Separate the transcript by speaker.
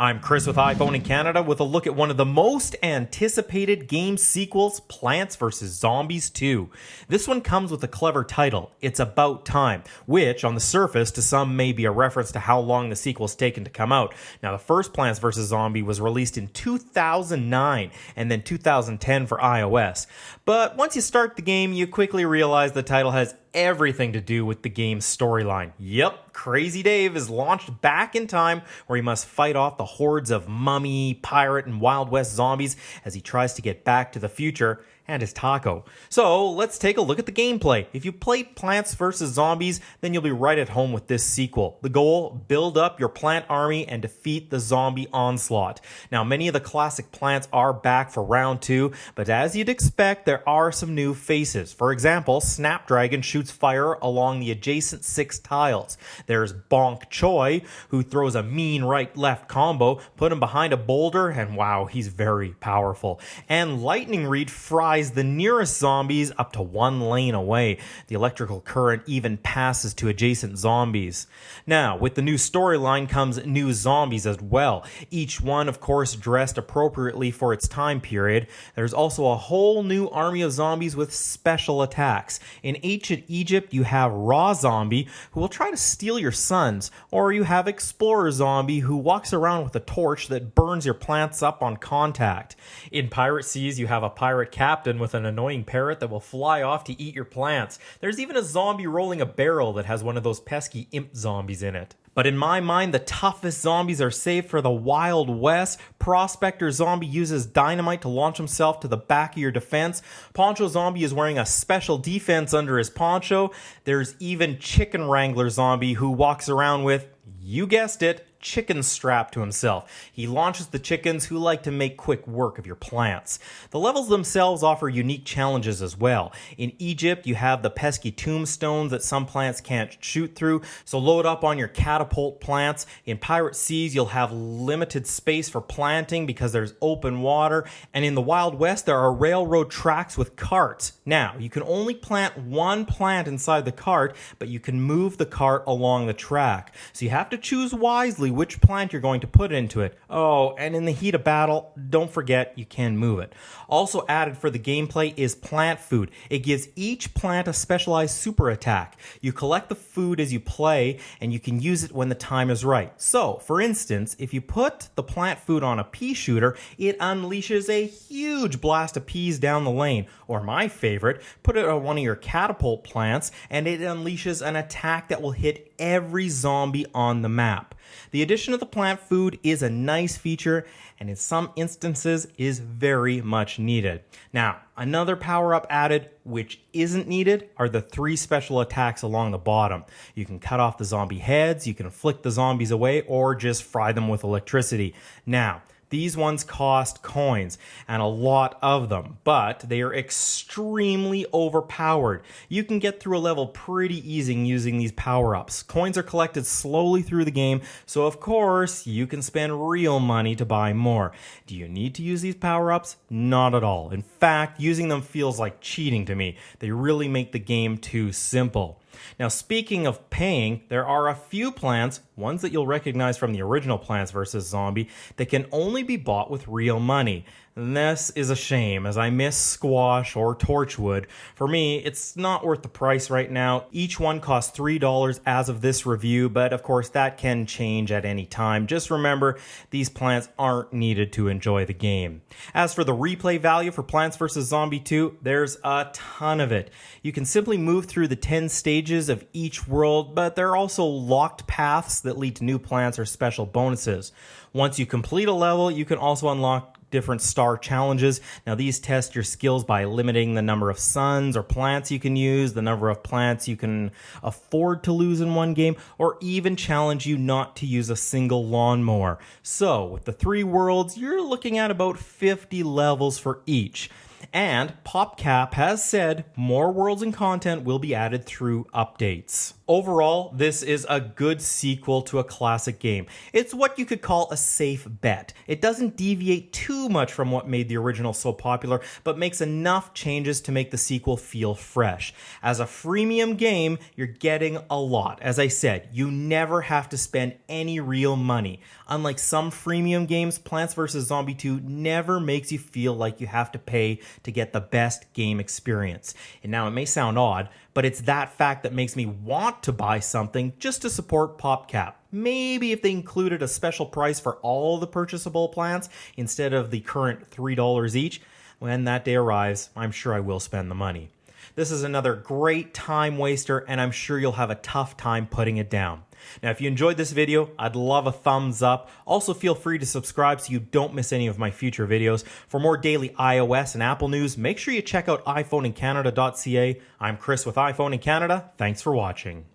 Speaker 1: I'm Chris with iPhone in Canada with a look at one of the most anticipated game sequels, Plants vs. Zombies 2. This one comes with a clever title, It's About Time, which on the surface to some may be a reference to how long the sequel's taken to come out. Now the first Plants vs. Zombie was released in 2009 and then 2010 for iOS. But once you start the game, you quickly realize the title has everything to do with the game's storyline. Yep, Crazy Dave is launched back in time where he must fight off the hordes of mummy, pirate, and Wild West zombies as he tries to get back to the future and his taco. So let's take a look at the gameplay. If you play Plants vs. Zombies, then you'll be right at home with this sequel. The goal, build up your plant army and defeat the zombie onslaught. Now, many of the classic plants are back for round 2, but as you'd expect, there are some new faces. For example, Snapdragon shoots fire along the adjacent 6 tiles. There's Bonk Choi, who throws a mean right-left combo, put him behind a boulder, and wow, he's very powerful. And Lightning Reed fries the nearest zombies up to 1 lane away. The electrical current even passes to adjacent zombies. Now, with the new storyline comes new zombies as well. Each one, of course, dressed appropriately for its time period. There's also a whole new army of zombies with special attacks. In ancient Egypt, you have Raw Zombie, who will try to steal your sons, or you have Explorer Zombie, who walks around with a torch that burns your plants up on contact. In Pirate Seas, you have a pirate captain with an annoying parrot that will fly off to eat your plants. There's even a zombie rolling a barrel that has one of those pesky imp zombies in it. But in my mind, the toughest zombies are saved for the Wild West. Prospector Zombie uses dynamite to launch himself to the back of your defense. Poncho Zombie is wearing a special defense under his poncho. There's even Chicken Wrangler Zombie who walks around with, you guessed it, chicken strapped to himself. He launches the chickens who like to make quick work of your plants. The levels themselves offer unique challenges as well. In Egypt, you have the pesky tombstones that some plants can't shoot through, so load up on your catapult plants. In Pirate Seas, you'll have limited space for planting because there's open water. And in the Wild West, there are railroad tracks with carts. Now, you can only plant 1 plant inside the cart, but you can move the cart along the track. So you have to choose wisely which plant you're going to put into it. Oh, and in the heat of battle, don't forget you can move it. Also added for the gameplay is plant food. It gives each plant a specialized super attack. You collect the food as you play, and you can use it when the time is right. So, for instance, if you put the plant food on a pea shooter, it unleashes a huge blast of peas down the lane. Or my favorite, put it on one of your catapult plants, and it unleashes an attack that will hit every zombie on the map. The addition of the plant food is a nice feature and in some instances is very much needed. Now, another power-up added which isn't needed are the 3 special attacks along the bottom. You can cut off the zombie heads, you can flick the zombies away, or just fry them with electricity. Now, these ones cost coins, and a lot of them, but they are extremely overpowered. You can get through a level pretty easy using these power-ups. Coins are collected slowly through the game, so of course, you can spend real money to buy more. Do you need to use these power-ups? Not at all. In fact, using them feels like cheating to me. They really make the game too simple. Now, speaking of paying, there are a few plants, ones that you'll recognize from the original Plants vs. Zombie, that can only be bought with real money. And this is a shame, as I miss squash or torchwood. For me, it's not worth the price right now. Each one costs $3 as of this review, but of course that can change at any time. Just remember, these plants aren't needed to enjoy the game. As for the replay value for Plants vs. Zombie 2, there's a ton of it. You can simply move through the 10 stages of each world, but there are also locked paths that lead to new plants or special bonuses. Once you complete a level, you can also unlock different star challenges. Now, these test your skills by limiting the number of suns or plants you can use, the number of plants you can afford to lose in one game, or even challenge you not to use a single lawnmower. So, with the 3 worlds, you're looking at about 50 levels for each. And PopCap has said more worlds and content will be added through updates. Overall, this is a good sequel to a classic game. It's what you could call a safe bet. It doesn't deviate too much from what made the original so popular, but makes enough changes to make the sequel feel fresh. As a freemium game, you're getting a lot. As I said, you never have to spend any real money. Unlike some freemium games, Plants vs. Zombie 2 never makes you feel like you have to pay to get the best game experience. And now it may sound odd, but it's that fact that makes me want to buy something just to support PopCap. Maybe if they included a special price for all the purchasable plants instead of the current $3 each, when that day arrives, I'm sure I will spend the money. This is another great time waster, and I'm sure you'll have a tough time putting it down. Now, if you enjoyed this video, I'd love a thumbs up. Also, feel free to subscribe so you don't miss any of my future videos. For more daily iOS and Apple news, make sure you check out iPhoneincanada.ca. I'm Chris with iPhone in Canada. Thanks for watching.